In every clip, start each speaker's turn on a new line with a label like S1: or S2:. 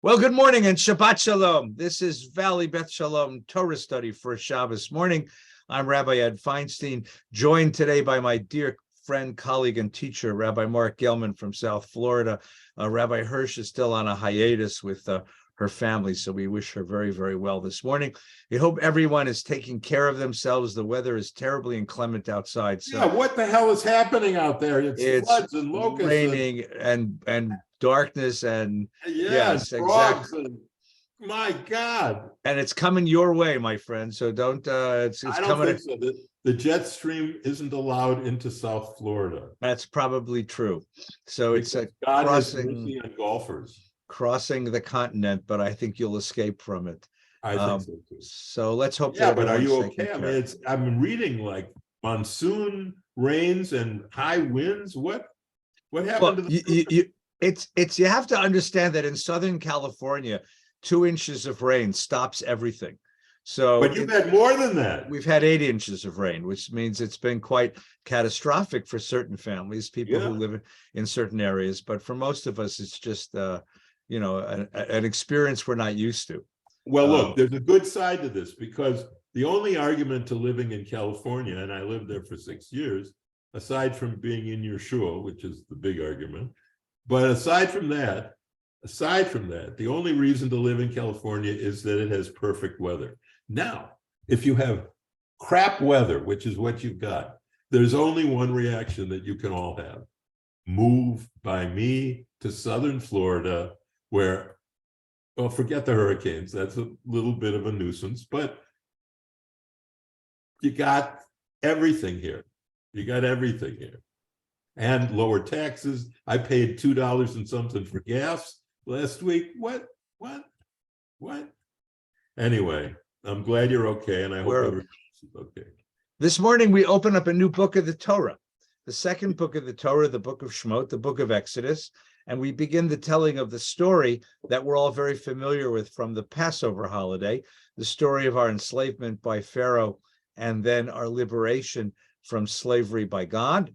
S1: Well, good morning and Shabbat Shalom. This is Valley Beth Shalom Torah study for Shabbos morning. I'm Rabbi Ed Feinstein, joined today by my dear friend, colleague, and teacher, Rabbi Marc Gellman from South Florida. Rabbi Hirsch is still on a hiatus with her family, so we wish her very, very well this morning. We hope everyone is taking care of themselves. The weather is terribly inclement outside. So
S2: yeah, what the hell is happening out there? It's floods and locusts,
S1: raining and darkness and yes,
S2: exactly. My God!
S1: And it's coming your way, my friend. So don't. It's
S2: I don't
S1: coming.
S2: Think so. The jet stream isn't allowed into South Florida.
S1: That's probably true. So
S2: because
S1: it's
S2: God has mercy on golfers
S1: crossing the continent, but I think you'll escape from it.
S2: I think so too.
S1: So let's hope.
S2: Yeah, but are you okay? I mean, I'm reading like monsoon rains and high winds. What happened to the?
S1: You have to understand that in Southern California, 2 inches of rain stops everything. So,
S2: but you've had more than that.
S1: We've had 8 inches of rain, which means it's been quite catastrophic for certain families, people who live in certain areas. But for most of us, it's just, an experience we're not used to.
S2: Well, look, there's a good side to this, because the only argument to living in California, and I lived there for 6 years, aside from being in your shul, which is the big argument, but aside from that, the only reason to live in California is that it has perfect weather. Now, if you have crap weather, which is what you've got, there's only one reaction that you can all have. Move by me to Southern Florida, where, well, forget the hurricanes. That's a little bit of a nuisance, but you got everything here. And lower taxes. I paid $2 and something for gas last week. What? Anyway, I'm glad you're okay, and I hope everyone else is okay.
S1: This morning, we open up a new book of the Torah, the second book of the Torah, the book of Shemot, the book of Exodus, and we begin the telling of the story that we're all very familiar with from the Passover holiday, the story of our enslavement by Pharaoh, and then our liberation from slavery by God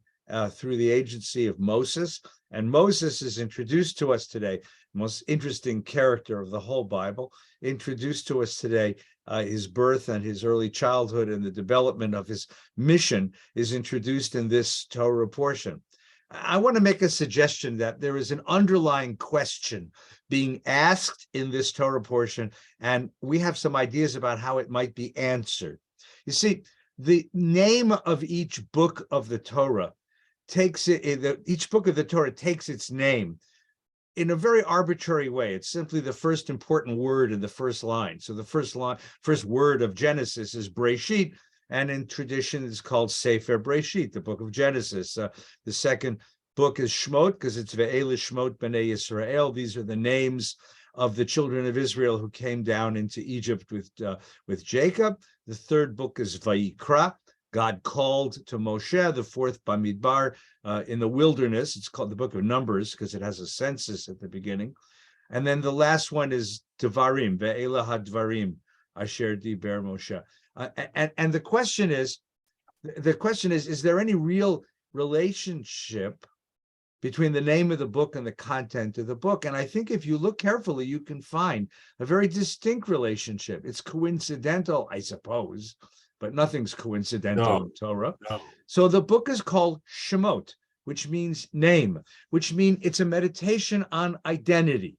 S1: through the agency of Moses. And Moses is introduced to us today, most interesting character of the whole Bible, introduced to us today. His birth and his early childhood and the development of his mission is introduced in this Torah portion. I want to make a suggestion that there is an underlying question being asked in this Torah portion, and we have some ideas about how it might be answered. You see, the name of each book of the Torah each book of the Torah takes its name in a very arbitrary way. It's simply the first important word in the first line. So the first word of Genesis is Breshit, and in tradition it's called Sefer Breshit, the book of Genesis. The second book is Shemot, because it's Ve'ele Shemot Bnei Yisrael. These are the names of the children of Israel who came down into Egypt with Jacob. The third book is Vayikra. God called to Moshe. The fourth, Bamidbar, in the wilderness. It's called the book of Numbers because it has a census at the beginning. And then the last one is Devarim, Ve'ela HaDvarim, Asher Diber Moshe. And the question is, is there any real relationship between the name of the book and the content of the book? And I think if you look carefully, you can find a very distinct relationship. It's coincidental, I suppose, but nothing's coincidental in Torah.
S2: No.
S1: So the book is called Shemot, which means name, which means it's a meditation on identity.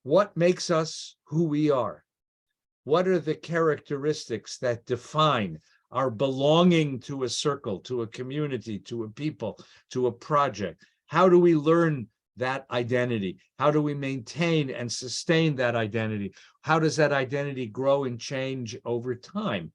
S1: What makes us who we are? What are the characteristics that define our belonging to a circle, to a community, to a people, to a project? How do we learn that identity? How do we maintain and sustain that identity? How does that identity grow and change over time?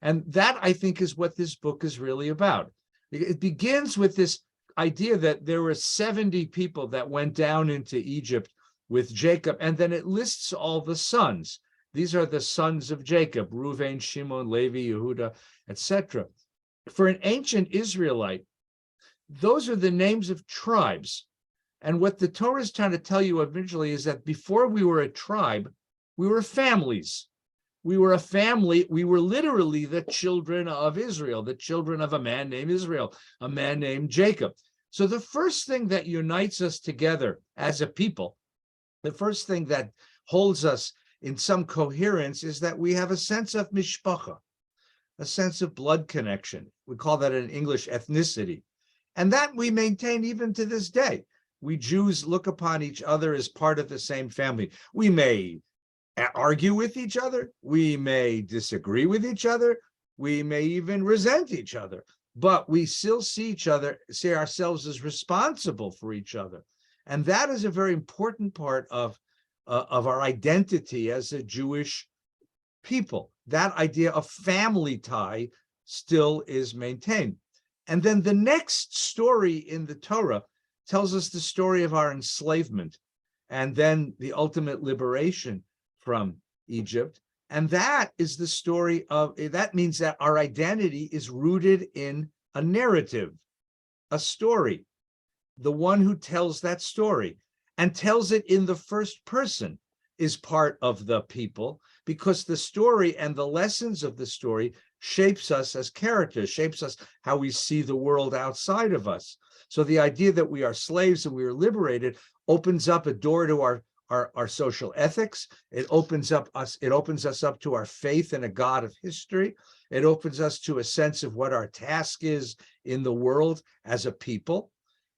S1: And that, I think, is what this book is really about. It begins with this idea that there were 70 people that went down into Egypt with Jacob, and then it lists all the sons. These are the sons of Jacob: Reuven, Shimon, Levi, Yehuda, etc. For an ancient Israelite, those are the names of tribes. And what the Torah is trying to tell you eventually is that before we were a tribe, we were families. We were a family. We were literally the children of Israel, the children of a man named Israel, a man named Jacob. So the first thing that unites us together as a people, the first thing that holds us in some coherence is that we have a sense of mishpacha, a sense of blood connection. We call that in English ethnicity. And that we maintain even to this day. We Jews look upon each other as part of the same family. We may argue with each other. We may disagree with each other. We may even resent each other, but we still see ourselves as responsible for each other. And that is a very important part of our identity as a Jewish people. That idea of family tie still is maintained. And then the next story in the Torah tells us the story of our enslavement and then the ultimate liberation from Egypt. And that is the story of, that means that our identity is rooted in a narrative, a story. The one who tells that story and tells it in the first person is part of the people, because the story and the lessons of the story shapes us as characters, shapes us how we see the world outside of us. So the idea that we are slaves and we are liberated opens up a door to our social ethics. It opens us up to our faith in a God of history. It opens us to a sense of what our task is in the world as a people.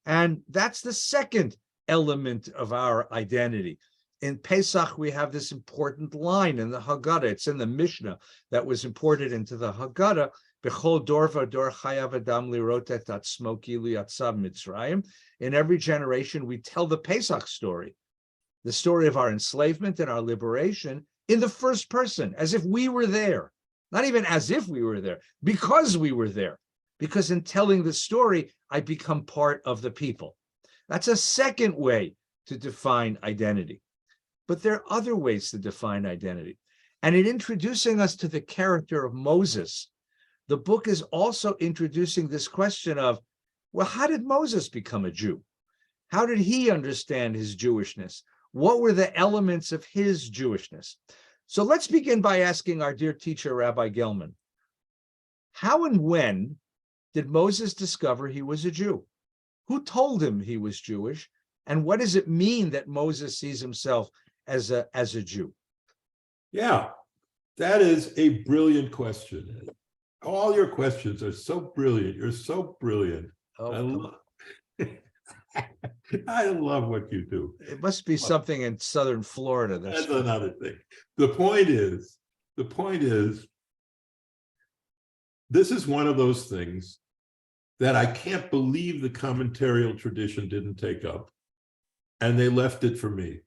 S1: And that's the second element of our identity. In Pesach, we have this important line in the Haggadah. It's in the Mishnah that was imported into the Haggadah. B'chol dor v'dor chayav adam lirot et atzmo kilu yatzav Mitzrayim. In every generation, we tell the Pesach story, the story of our enslavement and our liberation in the first person, as if we were there. Not even as if we were there, because we were there. Because in telling the story, I become part of the people. That's a second way to define identity. But there are other ways to define identity. And in introducing us to the character of Moses, the book is also introducing this question of, well, how did Moses become a Jew? How did he understand his Jewishness? What were the elements of his Jewishness? So let's begin by asking our dear teacher, Rabbi Gellman, how and when did Moses discover he was a Jew? Who told him he was Jewish? And what does it mean that Moses sees himself as a Jew?
S2: Yeah, that is a brilliant question. All your questions are so brilliant. You're so brilliant. I love what you do.
S1: It must be something in Southern Florida.
S2: That's another thing. The point is, this is one of those things that I can't believe the commentarial tradition didn't take up, and they left it for me.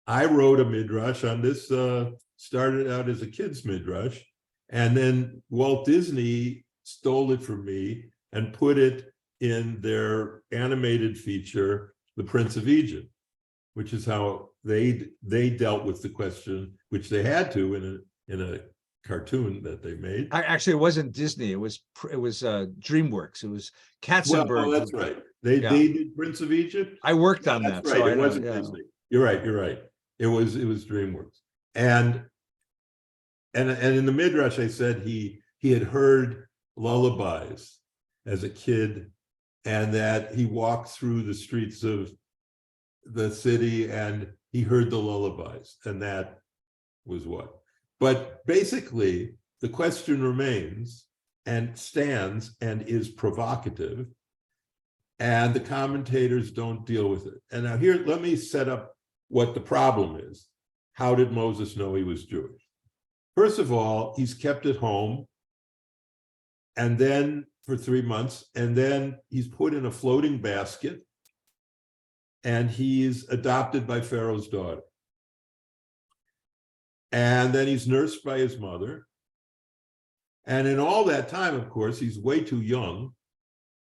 S2: I wrote a midrash on this, started out as a kid's midrash, and then Walt Disney stole it from me and put it in their animated feature, The Prince of Egypt, which is how they dealt with the question, which they had to in a cartoon that they made.
S1: Actually, it wasn't Disney. It was DreamWorks. It was Katzenberg.
S2: Well, that's right. They did Prince of Egypt.
S1: I worked on that.
S2: That's right.
S1: So
S2: it wasn't Disney. You're right. It was DreamWorks. And in the midrash, I said he had heard lullabies as a kid, and that he walked through the streets of the city and he heard the lullabies, and that was what. But basically, the question remains and stands and is provocative, and the commentators don't deal with it. And now here, let me set up what the problem is. How did Moses know he was Jewish? First of all, he's kept at home, and then for 3 months, and then he's put in a floating basket, and he's adopted by Pharaoh's daughter. And then he's nursed by his mother. And in all that time, of course, he's way too young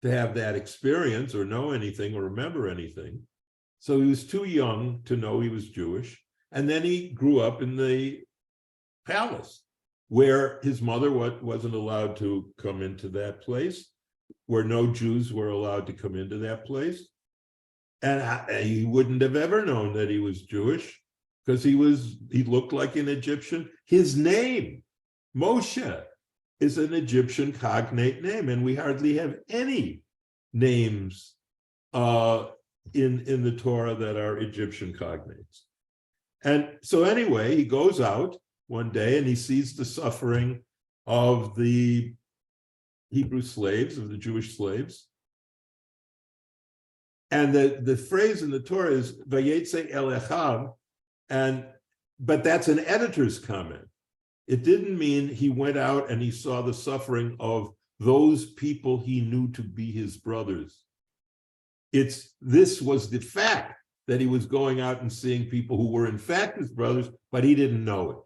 S2: to have that experience or know anything or remember anything. So he was too young to know he was Jewish. And then he grew up in the palace, where his mother wasn't allowed to come into that place, where no Jews were allowed to come into that place. And he wouldn't have ever known that he was Jewish, because he looked like an Egyptian. His name, Moshe, is an Egyptian cognate name, and we hardly have any names in the Torah that are Egyptian cognates. And so anyway, he goes out one day and he sees the suffering of the Hebrew slaves, of the Jewish slaves. And the phrase in the Torah is Vayetze el Echav, but that's an editor's comment. It didn't mean he went out and he saw the suffering of those people he knew to be his brothers. This was the fact that he was going out and seeing people who were in fact his brothers, but he didn't know it.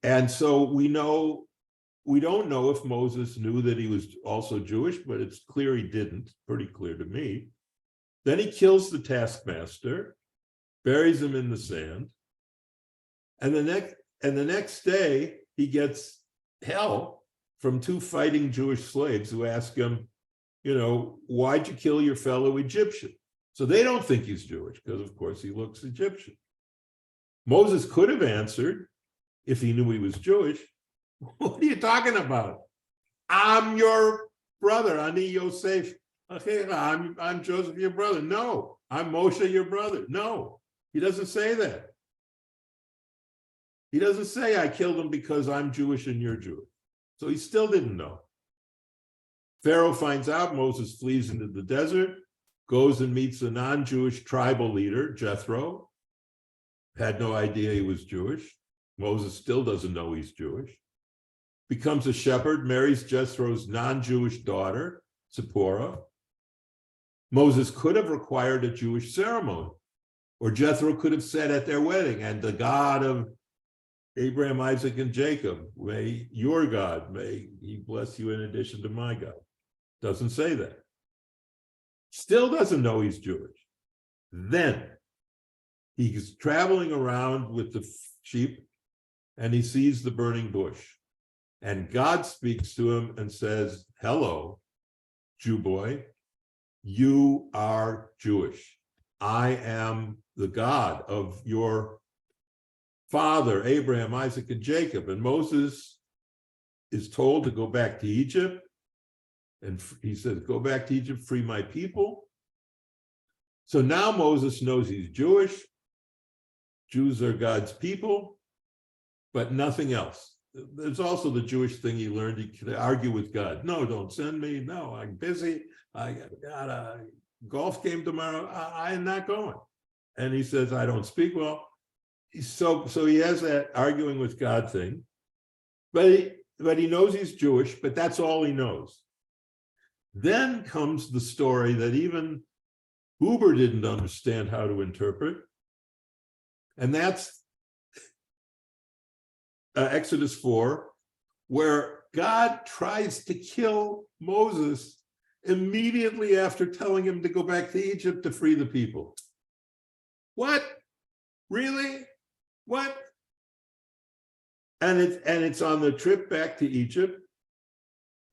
S2: And so we don't know if Moses knew that he was also Jewish, but it's clear he didn't, pretty clear to me. Then he kills the taskmaster, buries him in the sand, and the next day he gets hell from two fighting Jewish slaves who ask him, why'd you kill your fellow Egyptian? So they don't think he's Jewish because, of course, he looks Egyptian. Moses could have answered, if he knew he was Jewish, what are you talking about? I'm your brother, Ani Yosef. I'm Joseph, your brother. No, I'm Moshe, your brother. No, he doesn't say that. He doesn't say I killed him because I'm Jewish and you're Jewish. So he still didn't know. Pharaoh finds out, Moses flees into the desert, goes and meets a non-Jewish tribal leader, Jethro. Had no idea he was Jewish. Moses still doesn't know he's Jewish. Becomes a shepherd, marries Jethro's non-Jewish daughter, Zipporah. Moses could have required a Jewish ceremony, or Jethro could have said at their wedding, and the God of Abraham, Isaac, and Jacob, may your God, may he bless you in addition to my God. Doesn't say that. Still doesn't know he's Jewish. Then he's traveling around with the sheep and he sees the burning bush. And God speaks to him and says, hello, Jew boy, you are Jewish. I am the God of your father, Abraham, Isaac, and Jacob. And Moses is told to go back to Egypt. And he says, go back to Egypt, free my people. So now Moses knows he's Jewish. Jews are God's people, but nothing else. There's also the Jewish thing he learned. He could argue with God. No, don't send me. No, I'm busy. I got a golf game tomorrow. I am not going. And he says, I don't speak well. So he has that arguing with God thing. But he knows he's Jewish, but that's all he knows. Then comes the story that even Huber didn't understand how to interpret. And that's Exodus 4, where God tries to kill Moses immediately after telling him to go back to Egypt to free the people. What? Really? What? And it's on the trip back to Egypt.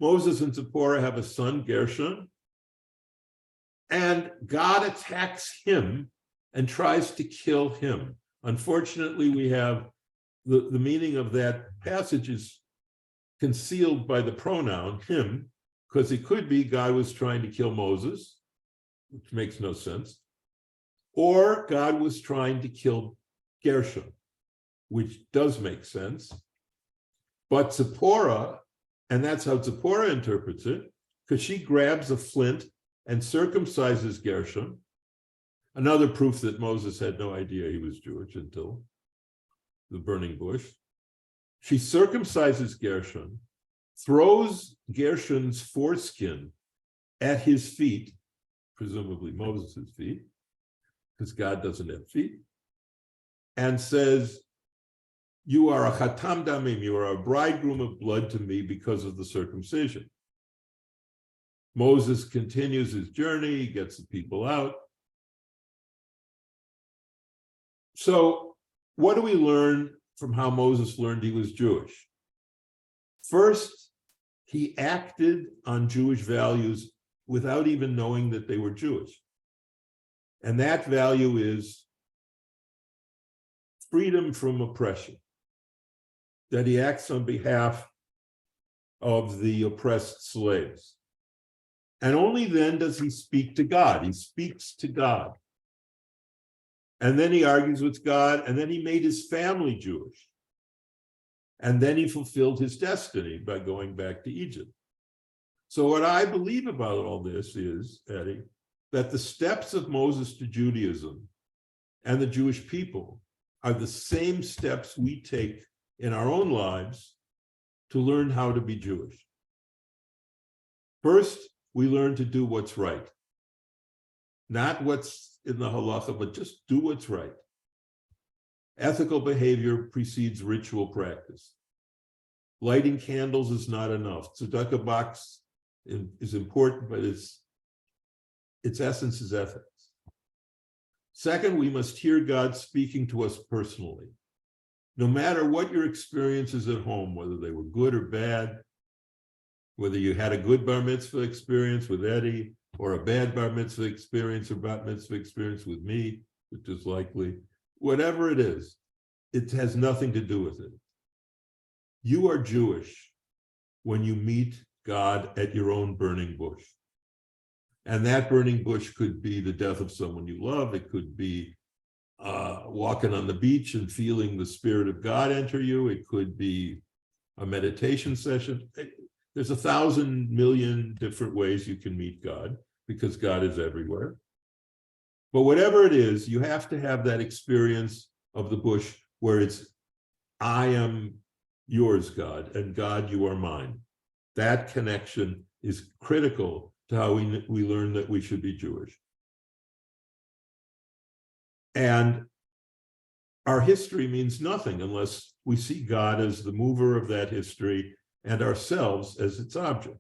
S2: Moses and Zipporah have a son, Gershon, and God attacks him and tries to kill him. Unfortunately, we have the meaning of that passage is concealed by the pronoun him, because it could be God was trying to kill Moses, which makes no sense, or God was trying to kill Gershon, which does make sense. But Zipporah, and that's how Zipporah interprets it, because she grabs a flint and circumcises Gershon. Another proof that Moses had no idea he was Jewish until the burning bush. She circumcises Gershon, throws Gershon's foreskin at his feet, presumably Moses' feet, because God doesn't have feet, and says, you are a chatam damim, you are a bridegroom of blood to me because of the circumcision. Moses continues his journey, he gets the people out. So what do we learn from how Moses learned he was Jewish? First, he acted on Jewish values without even knowing that they were Jewish. And that value is freedom from oppression, that he acts on behalf of the oppressed slaves. And only then does he speak to God. He speaks to God. And then he argues with God, and then he made his family Jewish. And then he fulfilled his destiny by going back to Egypt. So what I believe about all this is, Eddie, that the steps of Moses to Judaism and the Jewish people are the same steps we take in our own lives to learn how to be Jewish. First, we learn to do what's right. Not what's in the halacha, but just do what's right. Ethical behavior precedes ritual practice. Lighting candles is not enough. Tzedakah box is important, but its essence is ethics. Second, we must hear God speaking to us personally. No matter what your experiences at home, whether they were good or bad, whether you had a good bar mitzvah experience with Eddie, or a bad bar mitzvah experience or bat mitzvah experience with me, which is likely, whatever it is, it has nothing to do with it. You are Jewish when you meet God at your own burning bush. And that burning bush could be the death of someone you love. It could be walking on the beach and feeling the Spirit of God enter you. It could be a meditation session. There's 1,000 million different ways you can meet God because God is everywhere. But whatever it is, you have to have that experience of the bush where it's, I am yours, God, and God, you are mine. That connection is critical to how we learn that we should be Jewish. And our history means nothing unless we see God as the mover of that history and ourselves as its object.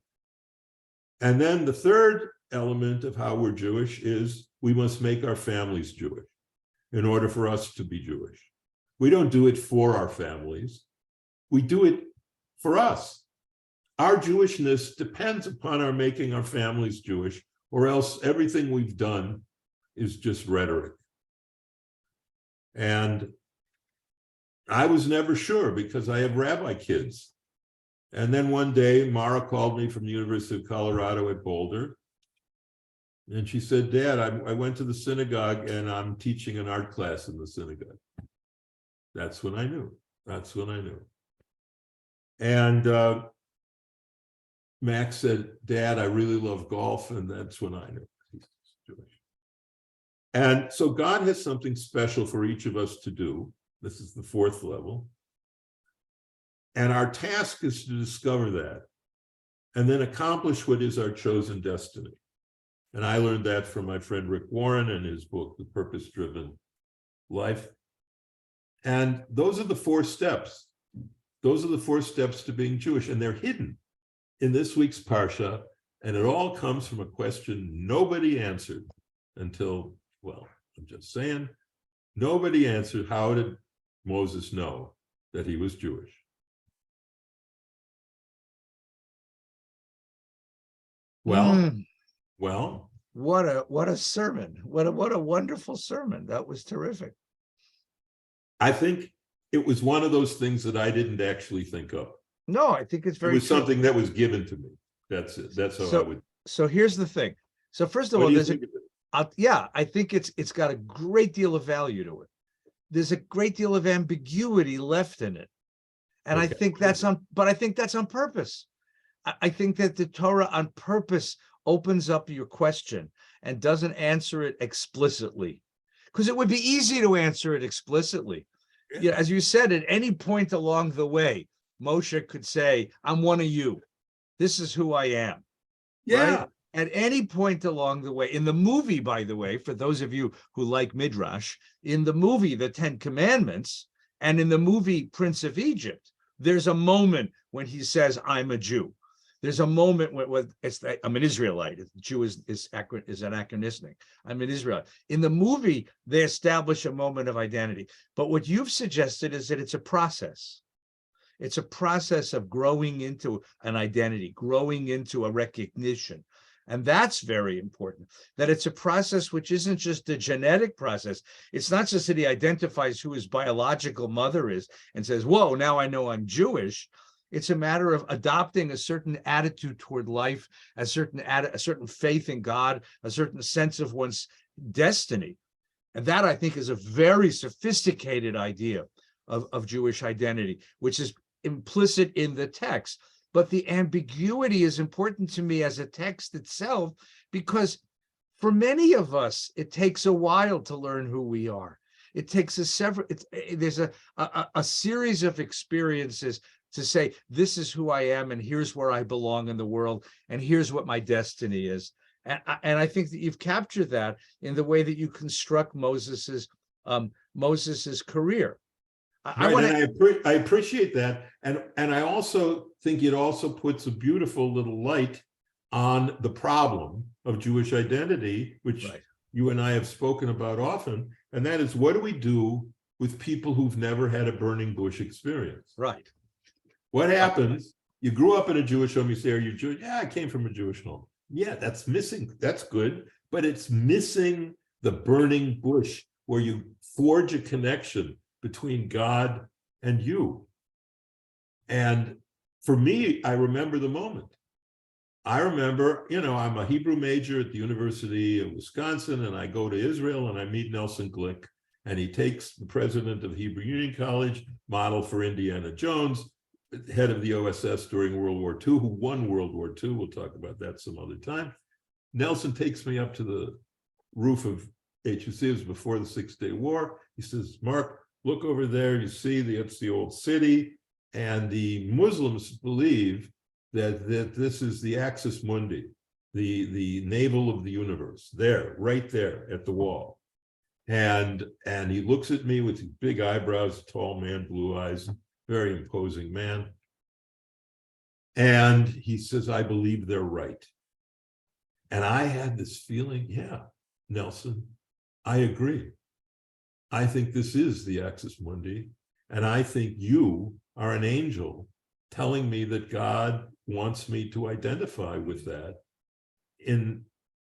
S2: And then the third element of how we're Jewish is we must make our families Jewish in order for us to be Jewish. We don't do it for our families. We do it for us. Our Jewishness depends upon our making our families Jewish, or else everything we've done is just rhetoric. And I was never sure because I have rabbi kids. And then one day, Marc called me from the University of Colorado at Boulder. And she said, Dad, I went to the synagogue and I'm teaching an art class in the synagogue. That's when I knew. That's when I knew. And Max said, Dad, I really love golf. And that's when I knew he's Jewish. And so God has something special for each of us to do. This is the fourth level. And our task is to discover that and then accomplish what is our chosen destiny. And I learned that from my friend Rick Warren in his book, The Purpose-Driven Life. And those are the 4 steps. Those are the 4 steps to being Jewish, and they're hidden in this week's Parsha. And it all comes from a question nobody answered until, well, I'm just saying, nobody answered, how did Moses know that he was Jewish? Well,
S1: what a sermon. What a wonderful sermon. That was terrific.
S2: I think it was one of those things that I didn't actually think of.
S1: No, I think it's very
S2: It was
S1: true.
S2: something that was given to me. That's it. That's how I would.
S1: So here's the thing. So first of all, I think it's got a great deal of value to it. There's a great deal of ambiguity left in it. And okay. I think that's on purpose. I think that the Torah on purpose opens up your question and doesn't answer it explicitly, because it would be easy to answer it explicitly. Yeah, as you said, at any point along the way, Moshe could say, I'm one of you. This is who I am.
S2: Yeah.
S1: Right? At any point along the way, in the movie, by the way, for those of you who like Midrash, in the movie, The 10 Commandments, and in the movie, Prince of Egypt, there's a moment when he says, I'm a Jew. There's a moment when I'm an Israelite. Jew is anachronistic. I'm an Israelite. In the movie, they establish a moment of identity. But what you've suggested is that it's a process. It's a process of growing into an identity, growing into a recognition. And that's very important, that it's a process which isn't just a genetic process. It's not just that he identifies who his biological mother is and says, whoa, now I know I'm Jewish. It's a matter of adopting a certain attitude toward life, a certain faith in God, a certain sense of one's destiny. And that, I think, is a very sophisticated idea of Jewish identity, which is implicit in the text. But the ambiguity is important to me as a text itself, because for many of us, it takes a while to learn who we are. It takes there's a series of experiences to say, this is who I am, and here's where I belong in the world, and here's what my destiny is. And I think that you've captured that in the way that you construct Moses's career.
S2: I appreciate that, and I also think it also puts a beautiful little light on the problem of Jewish identity, which you and I have spoken about often, and that is, what do we do with people who've never had a burning bush experience?
S1: Right.
S2: What happens? You grew up in a Jewish home. You say, "Are you Jewish?" Yeah, I came from a Jewish home. Yeah, that's missing. That's good, but it's missing the burning bush where you forge a connection between God and you. And for me, I remember the moment. I remember, I'm a Hebrew major at the University of Wisconsin, and I go to Israel and I meet Nelson Glick, and he takes the president of Hebrew Union College, model for Indiana Jones, head of the OSS during World War II, who won World War II. We'll talk about that some other time. Nelson takes me up to the roof of HUC. It was before the Six-Day War. He says, "Marc, look over there. You see it's the old city. And the Muslims believe that this is the axis mundi, the navel of the universe, there, right there at the wall." And he looks at me with his big eyebrows, tall man, blue eyes, very imposing man. And he says, "I believe they're right." And I had this feeling, yeah, Nelson, I agree. I think this is the axis mundi. And I think you are an angel telling me that God wants me to identify with that in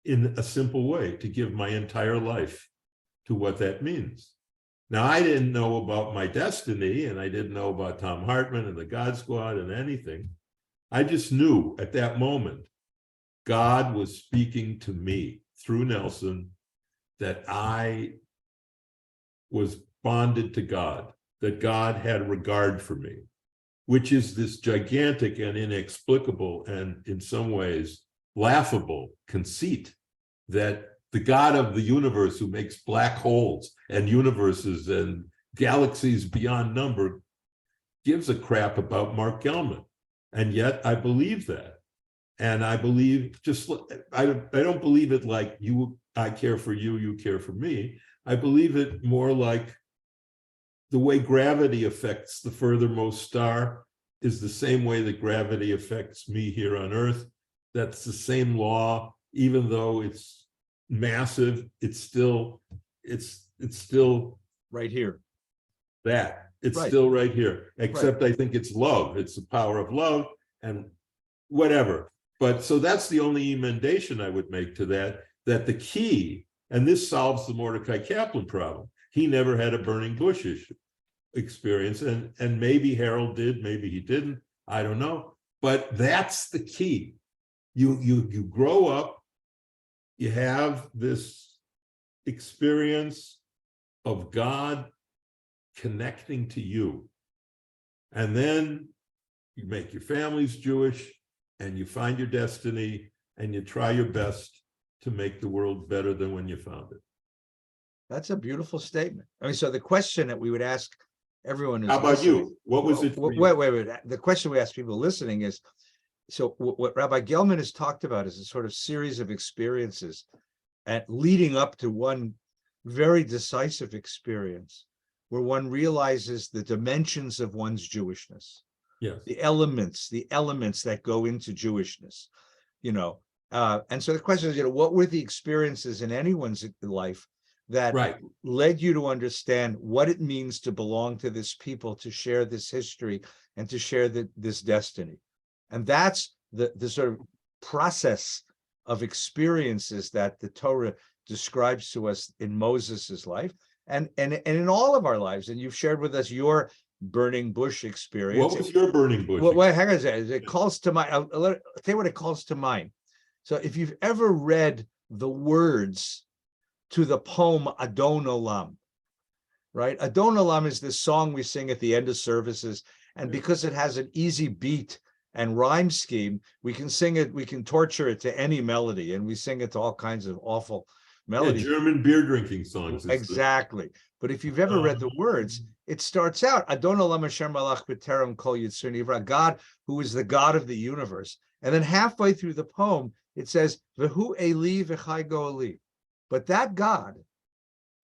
S2: a simple way, to give my entire life to what that means. Now, I didn't know about my destiny, and I didn't know about Tom Hartman and the God Squad and anything. I just knew at that moment, God was speaking to me through Nelson, that I was bonded to God, that God had regard for me, which is this gigantic and inexplicable and in some ways laughable conceit that the God of the universe, who makes black holes and universes and galaxies beyond number, gives a crap about Marc Gellman. And yet I believe that. And I believe I don't believe it like I care for you, you care for me. I believe it more like the way gravity affects the furthermost star is the same way that gravity affects me here on Earth. That's the same law, even though it's massive, it's still
S1: right here.
S2: Still right here, except I think it's love. It's the power of love and whatever. But so that's the only emendation I would make to that the key, and this solves the Mordecai Kaplan problem. He never had a burning bush experience, and maybe Harold did, maybe he didn't, I don't know. But that's the key. You grow up, you have this experience of God connecting to you. And then you make your families Jewish, and you find your destiny, and you try your best to make the world better than when you found it.
S1: That's a beautiful statement. I mean, so the question that we would ask everyone is,
S2: how about you? What was it for you?
S1: Wait. The question we ask people listening is, so what Rabbi Gellman has talked about is a sort of series of experiences leading up to one very decisive experience where one realizes the dimensions of one's Jewishness.
S2: Yes.
S1: The elements that go into Jewishness, and so the question is, what were the experiences in anyone's life that led you to understand what it means to belong to this people, to share this history, and to share this destiny? And that's the sort of process of experiences that the Torah describes to us in Moses's life and in all of our lives. And you've shared with us your burning bush experience.
S2: What was your burning bush?
S1: Well, hang on a second. It calls to mind. I'll tell you what it calls to mind. So if you've ever read the words to the poem Adon Olam, right? Adon Olam is this song we sing at the end of services. And because it has an easy beat and rhyme scheme, we can sing it, we can torture it to any melody, and we sing it to all kinds of awful melodies.
S2: German beer drinking songs.
S1: Exactly. But if you've ever read the words, it starts out, Adon Olam Asher Malach B'Terem Kol Yitzur Nivra, God who is the God of the universe. And then halfway through the poem, it says, V'hu Eli v'chai go'eli. But that God,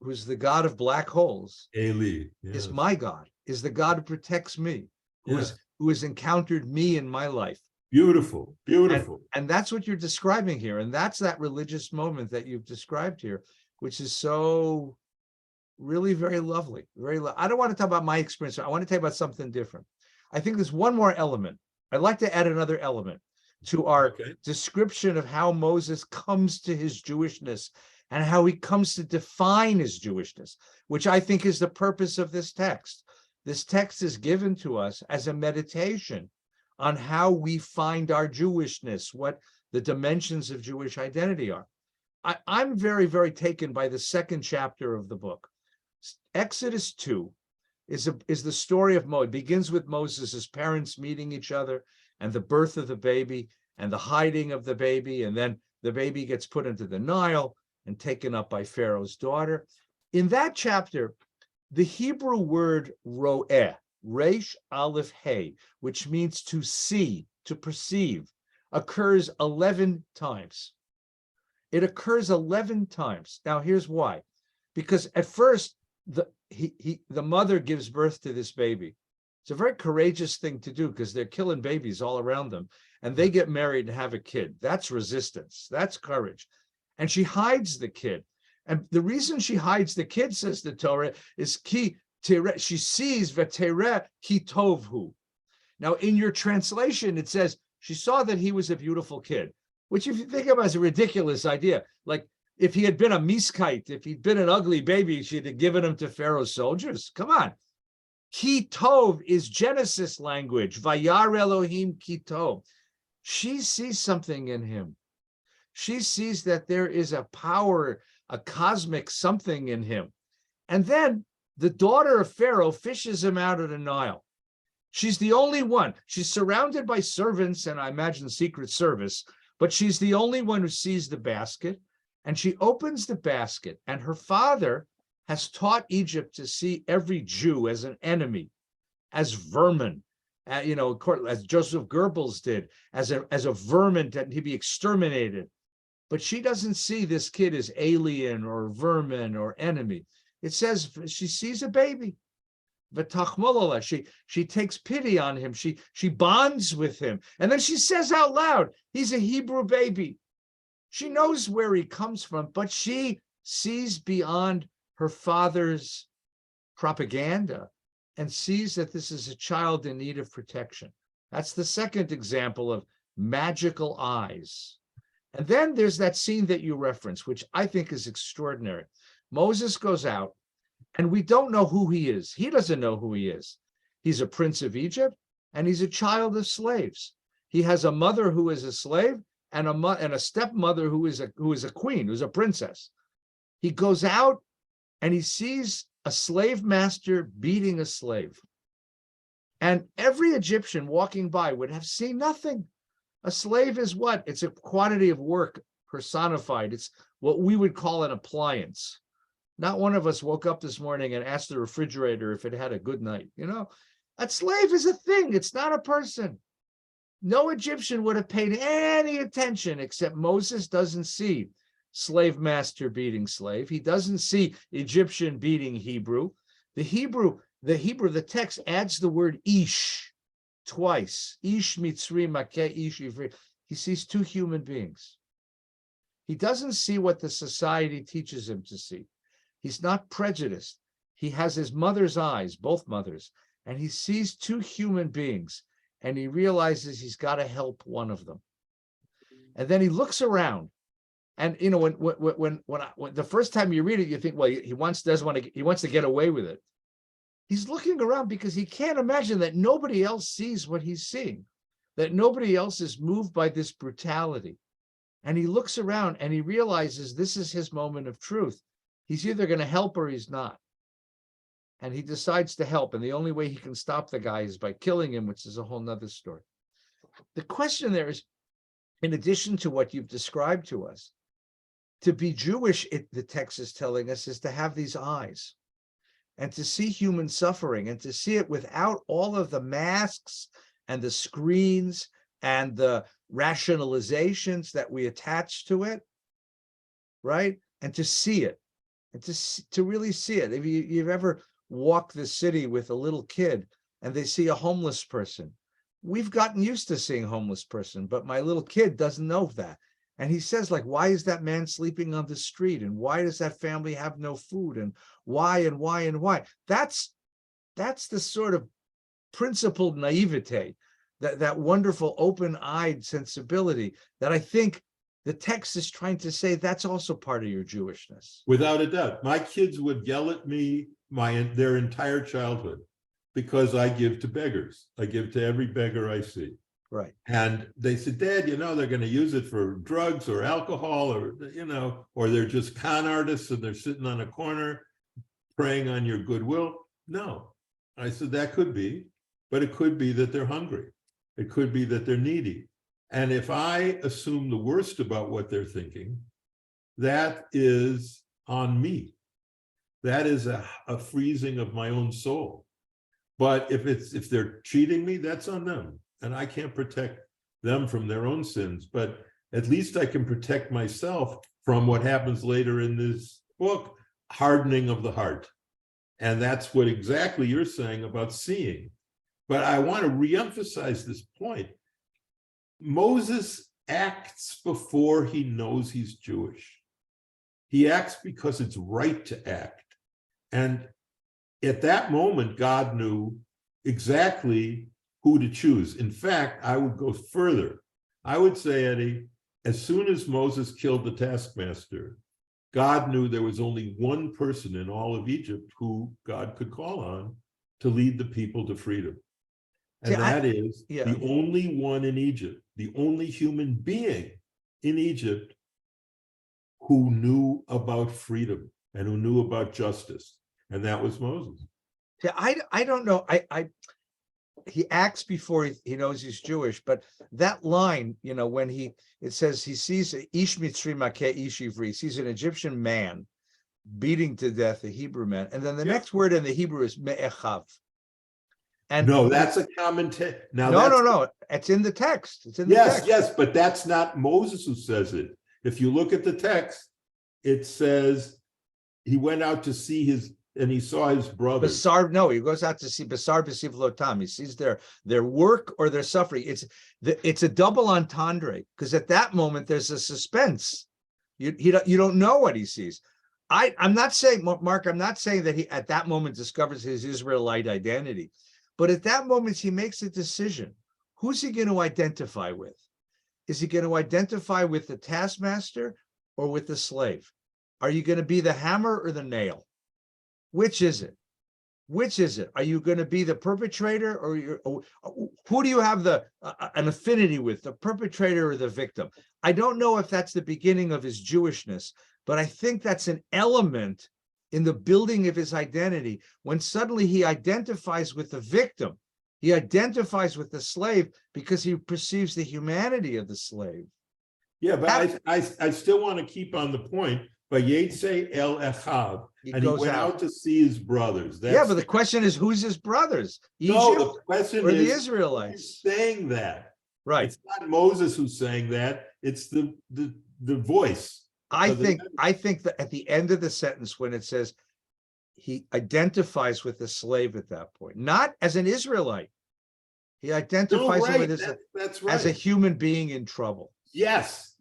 S1: who's the God of black holes,
S2: Eli,
S1: is my God, is the God who protects me, who has encountered me in my life.
S2: Beautiful, beautiful.
S1: And that's what you're describing here. And that's that religious moment that you've described here, which is so really very lovely. I don't want to talk about my experience. I want to tell you about something different. I think there's one more element. I'd like to add another element to our description of how Moses comes to his Jewishness and how he comes to define his Jewishness, which I think is the purpose of this text. This text is given to us as a meditation on how we find our Jewishness, what the dimensions of Jewish identity are. I'm very, very taken by the second chapter of the book. Exodus 2 is the story of Moses. It begins with Moses' parents meeting each other and the birth of the baby and the hiding of the baby. And then the baby gets put into the Nile and taken up by Pharaoh's daughter. In that chapter, the Hebrew word ro'eh, Resh Aleph Hey, which means to see, to perceive, occurs 11 times. It occurs 11 times. Now, here's why. Because at first, the mother gives birth to this baby. It's a very courageous thing to do because they're killing babies all around them. And they get married and have a kid. That's resistance. That's courage. And she hides the kid. And the reason she hides the kid, says the Torah, is she sees v'tereh ki tovhu. Now, in your translation, it says she saw that he was a beautiful kid, which if you think of as a ridiculous idea, like if he had been a miskite, if he'd been an ugly baby, she'd have given him to Pharaoh's soldiers. Come on. Ki tov is Genesis language. Vayar Elohim ki tov. She sees something in him. She sees that there is a power, a cosmic something in him. And then the daughter of Pharaoh fishes him out of the Nile. She's the only one. She's surrounded by servants and I imagine Secret Service, but she's the only one who sees the basket. And she opens the basket, and her father has taught Egypt to see every Jew as an enemy, as vermin, as Joseph Goebbels did, as a vermin that he be exterminated. But she doesn't see this kid as alien or vermin or enemy. It says she sees a baby. She takes pity on him. She bonds with him. And then she says out loud, he's a Hebrew baby. She knows where he comes from, but she sees beyond her father's propaganda and sees that this is a child in need of protection. That's the second example of magical eyes. And then there's that scene that you reference, which I think is extraordinary. Moses goes out, and we don't know who he is. He doesn't know who he is. He's a prince of Egypt, and he's a child of slaves. He has a mother who is a slave, and a stepmother who is a queen, who's a princess. He goes out and he sees a slave master beating a slave. And every Egyptian walking by would have seen nothing. A slave is what? It's a quantity of work personified. It's what we would call an appliance. Not one of us woke up this morning and asked the refrigerator if it had a good night. A slave is a thing. It's not a person. No Egyptian would have paid any attention, except Moses doesn't see slave master beating slave. He doesn't see Egyptian beating Hebrew. The text adds the word ish twice. Ish mitzri makeh ish ivri. He sees two human beings. He doesn't see what the society teaches him to see. He's not prejudiced. He has his mother's eyes, both mothers, and he sees two human beings. And he realizes he's got to help one of them. And then he looks around, and when the first time you read it, you think, well, he wants to get away with it. He's looking around because he can't imagine that nobody else sees what he's seeing, that nobody else is moved by this brutality. And he looks around and he realizes this is his moment of truth. He's either going to help or he's not. And he decides to help. And the only way he can stop the guy is by killing him, which is a whole nother story. The question there is, in addition to what you've described to us, to be Jewish, the text is telling us, is to have these eyes and to see human suffering and to see it without all of the masks and the screens and the rationalizations that we attach to it, right? And to see it, and to really see it. If you've ever walked the city with a little kid and they see a homeless person, we've gotten used to seeing a homeless person, but my little kid doesn't know that. And he says, like, why is that man sleeping on the street? And why does that family have no food? And why, and why, and why? That's the sort of principled naivete, that wonderful open-eyed sensibility that I think the text is trying to say that's also part of your Jewishness.
S2: Without a doubt. My kids would yell at me their entire childhood because I give to beggars. I give to every beggar I see.
S1: Right.
S2: And they said, Dad, they're going to use it for drugs or alcohol, or, or they're just con artists and they're sitting on a corner preying on your goodwill. No. I said, that could be, but it could be that they're hungry. It could be that they're needy. And if I assume the worst about what they're thinking, that is on me. That is a freezing of my own soul. But if they're cheating me, that's on them. And I can't protect them from their own sins, but at least I can protect myself from what happens later in this book, hardening of the heart. And that's what exactly you're saying about seeing. But I want to reemphasize this point. Moses acts before he knows he's Jewish. He acts because it's right to act. And at that moment, God knew exactly who to choose. In fact, I would go further. I would say, Eddie, as soon as Moses killed the taskmaster, God knew there was only one person in all of Egypt who God could call on to lead the people to freedom. And that is the only one in Egypt, the only human being in Egypt who knew about freedom and who knew about justice. And that was Moses.
S1: Yeah, I don't know. He acts before he knows he's Jewish, but that line, when it says he sees Ish Mitzri Makeh Ish Ivri, sees an Egyptian man beating to death a Hebrew man, and then the next word in the Hebrew is me'echav. And
S2: no, that's a commentary. Now,
S1: no, it's in the text. It's in the text.
S2: Yes, but that's not Moses who says it. If you look at the text, it says he went out to see and he saw his brothers.
S1: He goes out to see Basar B'Siv Lotam. He sees their work or their suffering. It's a double entendre, because at that moment there's a suspense. You don't know what he sees. I'm not saying, Mark, I'm not saying that he at that moment discovers his Israelite identity, but at that moment he makes a decision. Who's he going to identify with? Is he going to identify with the taskmaster or with the slave? Are you going to be the hammer or the nail? Which is it? Which is it? Are you going to be the perpetrator, or who do you have an affinity with, the perpetrator or the victim? I don't know if that's the beginning of his Jewishness, but I think that's an element in the building of his identity. When suddenly he identifies with the victim, he identifies with the slave because he perceives the humanity of the slave.
S2: Yeah, but I still want to keep on the point. Vayetze el Echav, and he went out to see his brothers.
S1: But the question is, who's his brothers? Egypt,
S2: the question
S1: or
S2: is
S1: the Israelites?
S2: Who's saying that?
S1: Right.
S2: It's not Moses who's saying that. It's the voice.
S1: I think that at the end of the sentence, when it says he identifies with the slave at that point, not as an Israelite, he identifies as a human being in trouble.
S2: Yes.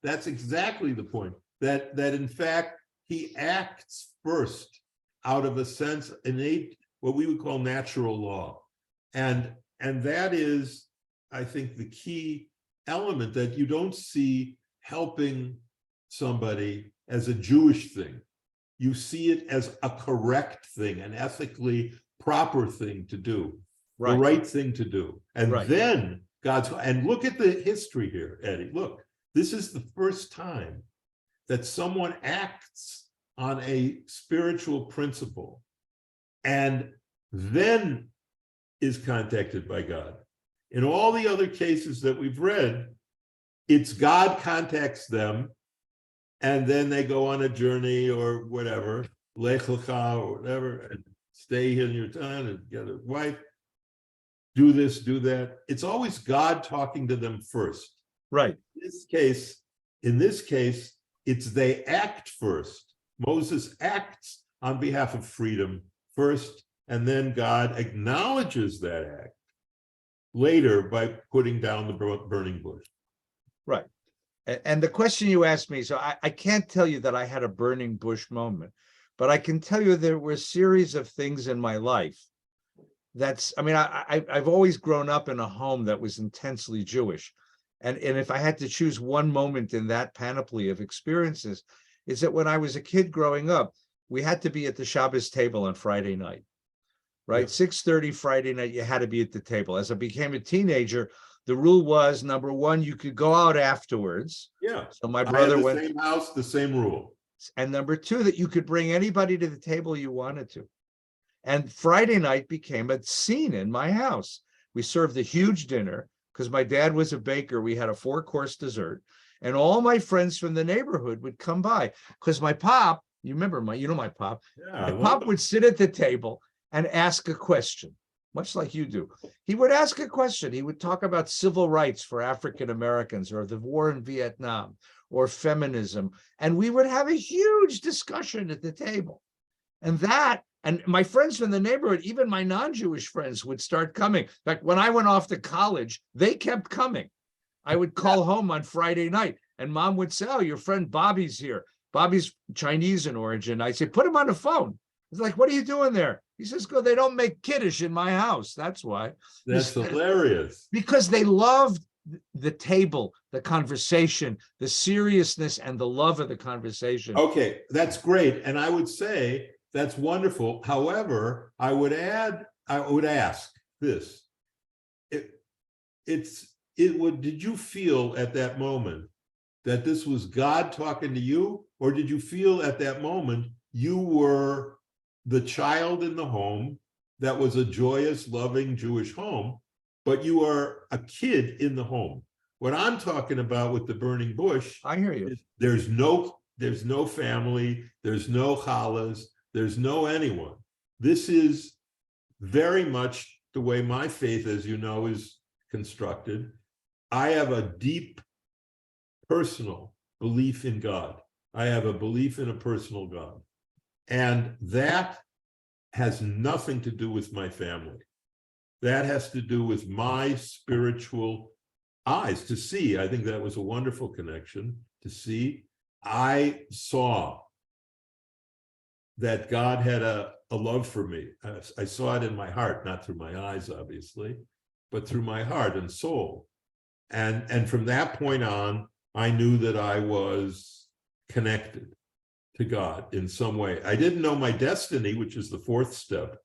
S2: That's exactly the point. That in fact he acts first out of a sense innate, what we would call natural law, and that is, I think, the key element, that you don't see helping somebody as a Jewish thing. You see it as a correct thing, an ethically proper thing to do, the right thing to do, and then and look at the history here, Eddie. Look, this is the first time that someone acts on a spiritual principle and then is contacted by God. In all the other cases that we've read, it's God contacts them and then they go on a journey or whatever, Lech Lecha or whatever, and stay in your town and get a wife, do this, do that. It's always God talking to them first.
S1: Right.
S2: In this case, it's they act first. Moses acts on behalf of freedom first, and then God acknowledges that act later by putting down the burning bush.
S1: Right. And the question you asked me, so I can't tell you that I had a burning bush moment, but I can tell you there were a series of things in my life I've always grown up in a home that was intensely Jewish. And if I had to choose one moment in that panoply of experiences, is that when I was a kid growing up, we had to be at the Shabbos table on Friday night, right? Yeah. 6:30 Friday night, you had to be at the table. As I became a teenager, the rule was, number one, you could go out afterwards.
S2: Yeah.
S1: So my brother went
S2: the same house, the same rule.
S1: And number two, that you could bring anybody to the table you wanted to. And Friday night became a scene in my house. We served a huge dinner because my dad was a baker. We had a 4-course dessert, and all my friends from the neighborhood would come by because my pop, you know my pop, my pop would sit at the table and ask a question, much like you do. He would ask a question. He would talk about civil rights for African Americans or the war in Vietnam or feminism. And we would have a huge discussion at the table. And my friends from the neighborhood, even my non-Jewish friends, would start coming. In fact, when I went off to college, they kept coming. I would call home on Friday night, and Mom would say, "Oh, your friend Bobby's here. Bobby's Chinese in origin." I say, "Put him on the phone." It's like, "What are you doing there?" He says, "Go, they don't make kiddush in my house. That's why."
S2: That's hilarious.
S1: Because they loved the table, the conversation, the seriousness, and the love of the conversation.
S2: Okay, that's great. And I would say, that's wonderful. However, I would ask this. Did you feel at that moment that this was God talking to you? Or did you feel at that moment you were the child in the home that was a joyous, loving Jewish home, but you are a kid in the home? What I'm talking about with the burning bush,
S1: I hear you.
S2: There's no family, there's no challahs, there's no anyone. This is very much the way my faith, as you know, is constructed. I have a deep personal belief in God. I have a belief in a personal God. And that has nothing to do with my family. That has to do with my spiritual eyes to see. I think that was a wonderful connection to see. I saw that God had a love for me. I saw it in my heart, not through my eyes, obviously, but through my heart and soul. And from that point on, I knew that I was connected to God in some way. I didn't know my destiny, which is the fourth step,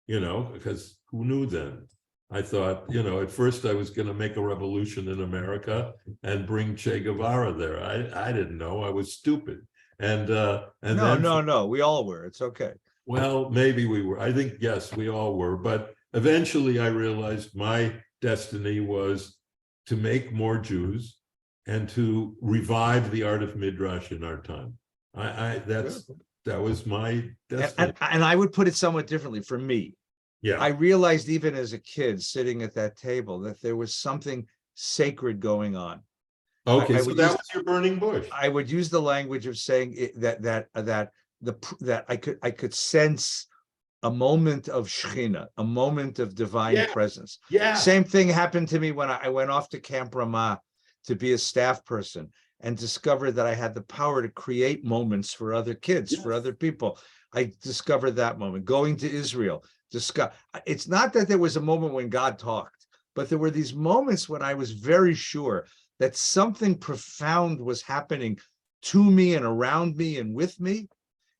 S2: because who knew then? I thought, at first I was going to make a revolution in America and bring Che Guevara there. I didn't know. I was stupid. No,
S1: we all were. It's okay.
S2: Well, maybe we were. I think, yes, we all were. But eventually I realized my destiny was to make more Jews and to revive the art of Midrash in our time. That was my destiny.
S1: And I would put it somewhat differently for me.
S2: Yeah.
S1: I realized even as a kid sitting at that table that there was something sacred going on.
S2: Okay, so that was your burning bush.
S1: I would use the language of saying that I could sense a moment of Shechina, a moment of divine presence.
S2: Yeah.
S1: Same thing happened to me when I went off to Camp Ramah to be a staff person and discovered that I had the power to create moments for other kids, for other people. I discovered that moment. Going to Israel, it's not that there was a moment when God talked, but there were these moments when I was very sure that something profound was happening to me and around me and with me,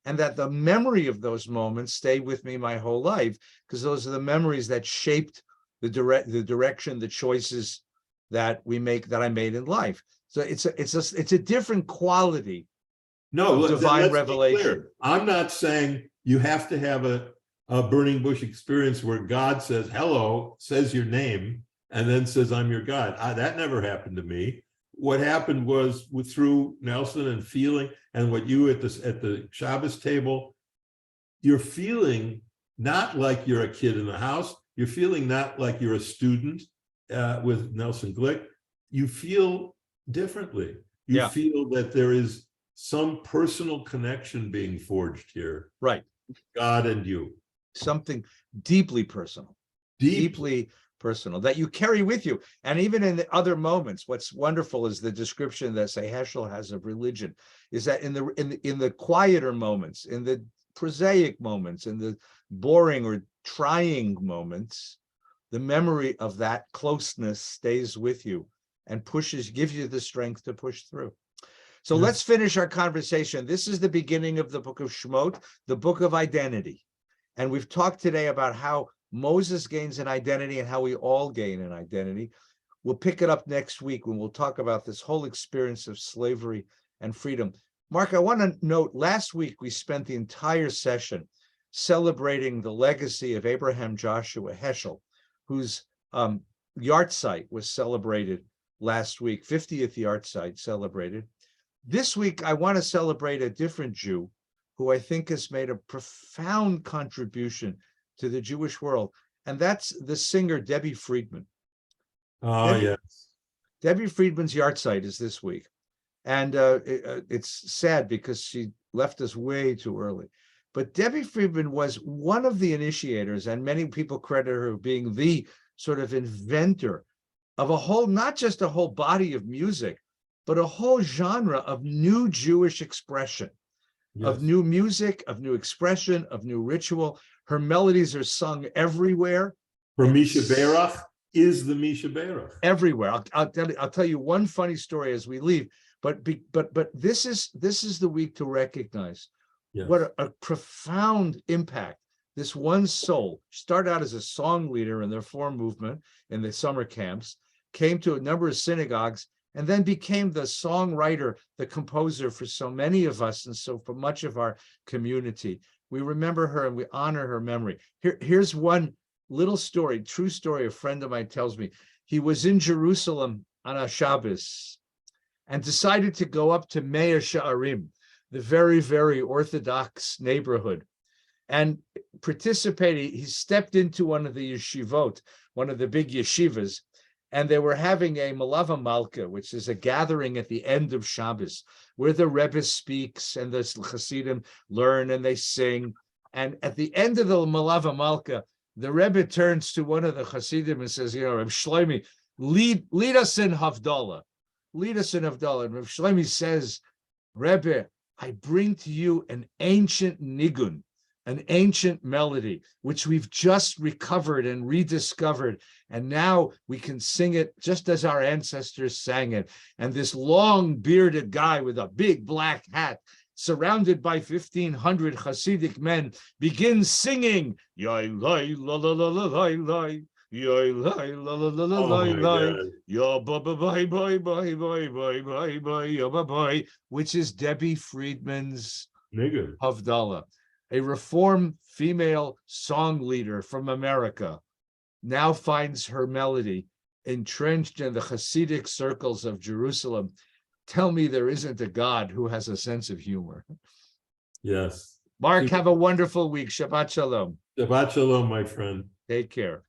S1: and that the memory of those moments stayed with me my whole life, because those are the memories that shaped the direction, the choices that I made in life. So it's a different quality
S2: No,
S1: divine
S2: let's be
S1: revelation.
S2: clear. I'm not saying you have to have a burning bush experience where God says hello, says your name, and then says I'm your God. That never happened to me. What happened was through Nelson and feeling, and what you at the Shabbos table, you're feeling not like you're a kid in the house. You're feeling not like you're a student with Nelson Glick. You feel differently. You feel that there is some personal connection being forged here.
S1: Right.
S2: God and you.
S1: Something deeply personal. Deeply personal that you carry with you. And even in the other moments, what's wonderful is the description that say Heschel has of religion, is that in the quieter moments, in the prosaic moments, in the boring or trying moments, the memory of that closeness stays with you and gives you the strength to push through. So let's finish our conversation. This is the beginning of the book of Shemot, the book of identity. And we've talked today about how Moses gains an identity and how we all gain an identity. We'll pick it up next week when we'll talk about this whole experience of slavery and freedom. Marc, I want to note, last week we spent the entire session celebrating the legacy of Abraham Joshua Heschel, whose yahrzeit was celebrated last week, 50th yahrzeit celebrated. This week, I want to celebrate a different Jew who I think has made a profound contribution to the Jewish world, and that's the singer Debbie Friedman.
S2: Yes.
S1: Debbie Friedman's yahrzeit is this week, and it's sad because she left us way too early. But Debbie Friedman was one of the initiators, and many people credit her being the sort of inventor of a whole, not just a whole body of music, but a whole genre of new Jewish expression, of new music, of new expression, of new ritual. Her melodies are sung everywhere.
S2: Her Misha Berach is the Misha Berach.
S1: Everywhere. I'll tell you one funny story as we leave, but this is the week to recognize what a profound impact this one soul started out as a song leader in the Reform movement in the summer camps, came to a number of synagogues, and then became the songwriter, the composer for so many of us, and so for much of our community. We remember her and we honor her memory. Here's one little story, true story a friend of mine tells me. He was in Jerusalem on a Shabbos and decided to go up to Mea Sha'arim, the very, very Orthodox neighborhood, and participated. He stepped into one of the yeshivot, one of the big yeshivas, and they were having a Malava Malka, which is a gathering at the end of Shabbos, where the Rebbe speaks and the Hasidim learn and they sing. And at the end of the Malava Malka, the Rebbe turns to one of the Hasidim and says, Reb Shlomi, lead us in Havdalah. Lead us in Havdalah. And Reb Shlomi says, Rebbe, I bring to you an ancient nigun, an ancient melody, which we've just recovered and rediscovered. And now we can sing it just as our ancestors sang it. And this long bearded guy with a big black hat, surrounded by 1,500 Hasidic men, begins singing, Yai lai la la la la lai lai, Yai lai la la la la lai lai, Ya ba ba bye bye bye bye bye bye bye ya ba bye, which is Debbie Friedman's Havdalah. A Reform female song leader from America now finds her melody entrenched in the Hasidic circles of Jerusalem. Tell me there isn't a God who has a sense of humor.
S2: Yes.
S1: Marc, have a wonderful week. Shabbat Shalom.
S2: Shabbat Shalom, my friend.
S1: Take care.